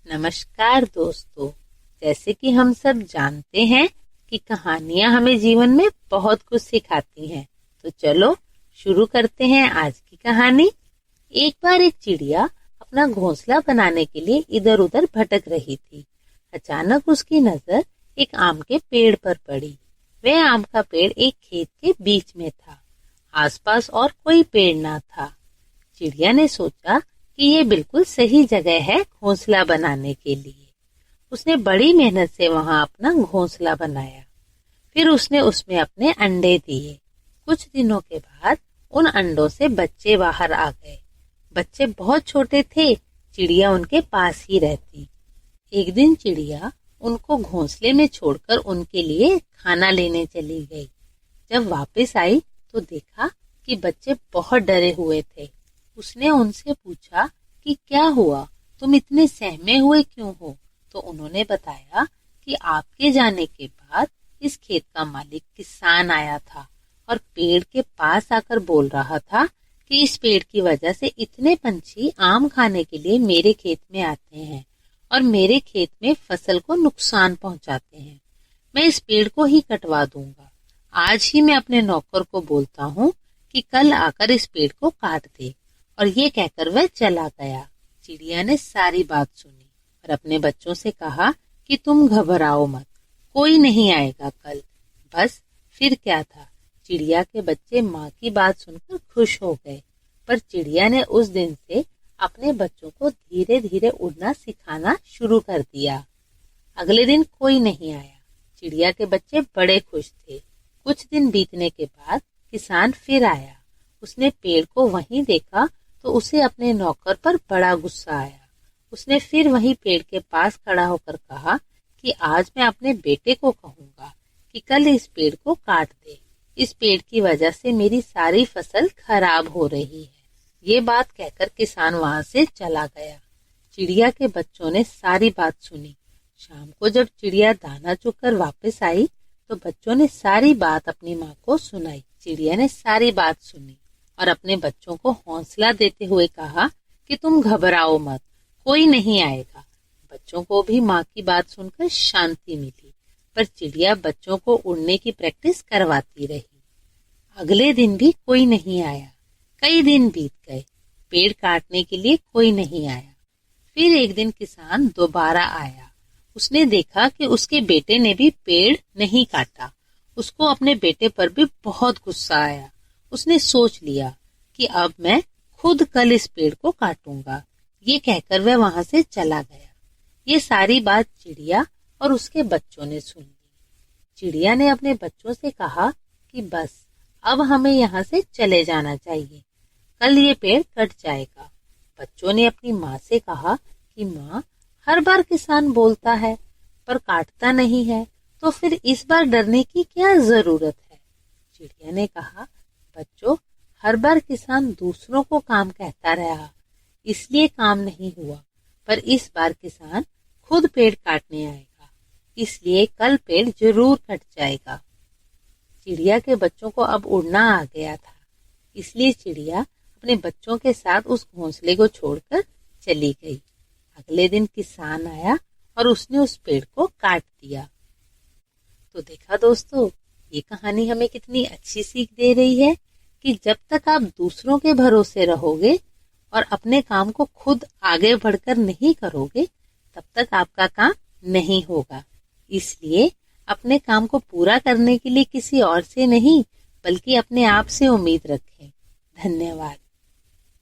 नमस्कार दोस्तों। जैसे कि हम सब जानते हैं कि कहानियां हमें जीवन में बहुत कुछ सिखाती हैं, तो चलो शुरू करते हैं आज की कहानी। एक बार एक चिड़िया अपना घोंसला बनाने के लिए इधर उधर भटक रही थी। अचानक उसकी नजर एक आम के पेड़ पर पड़ी। वह आम का पेड़ एक खेत के बीच में था। आसपास और कोई पेड़ ना था। चिड़िया ने सोचा कि ये बिल्कुल सही जगह है घोंसला बनाने के लिए। उसने बड़ी मेहनत से वहां अपना घोंसला बनाया। फिर उसने उसमें अपने अंडे दिए। कुछ दिनों के बाद उन अंडों से बच्चे बाहर आ गए। बच्चे बहुत छोटे थे। चिड़िया उनके पास ही रहती। एक दिन चिड़िया उनको घोंसले में छोड़कर उनके लिए खाना लेने चली गई। जब वापस आई तो देखा कि बच्चे बहुत डरे हुए थे। उसने उनसे पूछा कि क्या हुआ, तुम इतने सहमे हुए क्यों हो? तो उन्होंने बताया कि आपके जाने के बाद इस खेत का मालिक किसान आया था और पेड़ के पास आकर बोल रहा था कि इस पेड़ की वजह से इतने पंछी आम खाने के लिए मेरे खेत में आते हैं और मेरे खेत में फसल को नुकसान पहुंचाते हैं। मैं इस पेड़ को ही कटवा दूंगा। आज ही मैं अपने नौकर को बोलता हूँ कि कल आकर इस पेड़ को काट दे। और ये कहकर वह चला गया। चिड़िया ने सारी बात सुनी और अपने बच्चों से कहा कि तुम घबराओ मत, कोई नहीं आएगा कल। बस फिर क्या था, चिड़िया के बच्चे माँ की बात सुनकर खुश हो गए। पर चिड़िया ने उस दिन से अपने बच्चों को धीरे धीरे उड़ना सिखाना शुरू कर दिया। अगले दिन कोई नहीं आया। चिड़िया के बच्चे बड़े खुश थे। कुछ दिन बीतने के बाद किसान फिर आया। उसने पेड़ को वहीं देखा तो उसे अपने नौकर पर बड़ा गुस्सा आया। उसने फिर वहीं पेड़ के पास खड़ा होकर कहा कि आज मैं अपने बेटे को कहूंगा कि कल इस पेड़ को काट दे। इस पेड़ की वजह से मेरी सारी फसल खराब हो रही है। ये बात कहकर किसान वहां से चला गया। चिड़िया के बच्चों ने सारी बात सुनी। शाम को जब चिड़िया दाना चुगकर वापस आई तो बच्चों ने सारी बात अपनी माँ को सुनाई। चिड़िया ने सारी बात सुनी और अपने बच्चों को हौसला देते हुए कहा कि तुम घबराओ मत, कोई नहीं आएगा। बच्चों को भी माँ की बात सुनकर शांति मिली। पर चिड़िया बच्चों को उड़ने की प्रैक्टिस करवाती रही। अगले दिन भी कोई नहीं आया। कई दिन बीत गए। पेड़ काटने के लिए कोई नहीं आया। फिर एक दिन किसान दोबारा आया। उसने देखा कि उसके बेटे ने भी पेड़ नहीं काटा। उसको अपने बेटे पर भी बहुत गुस्सा आया। उसने सोच लिया कि अब मैं खुद कल इस पेड़ को काटूंगा। ये कहकर वह वहां से चला गया। ये सारी बात चिड़िया और उसके बच्चों ने सुन ली। चिड़िया ने अपने बच्चों से कहा कि बस अब हमें यहाँ से चले जाना चाहिए, कल ये पेड़ कट जाएगा। बच्चों ने अपनी माँ से कहा कि माँ, हर बार किसान बोलता है पर काटता नहीं है, तो फिर इस बार डरने की क्या जरूरत है? चिड़िया ने कहा, बच्चों, हर बार किसान दूसरों को काम कहता रहा, इसलिए काम नहीं हुआ। पर इस बार किसान खुद पेड़ काटने आएगा, इसलिए कल पेड़ जरूर कट जाएगा। चिड़िया के बच्चों को अब उड़ना आ गया था, इसलिए चिड़िया अपने बच्चों के साथ उस घोंसले को छोड़कर चली गई। अगले दिन किसान आया और उसने उस पेड़ को काट दिया। तो देखा दोस्तों, ये कहानी हमें कितनी अच्छी सीख दे रही है कि जब तक आप दूसरों के भरोसे रहोगे और अपने काम को खुद आगे बढ़कर नहीं करोगे, तब तक आपका काम नहीं होगा। इसलिए अपने काम को पूरा करने के लिए किसी और से नहीं, बल्कि अपने आप से उम्मीद रखें। धन्यवाद।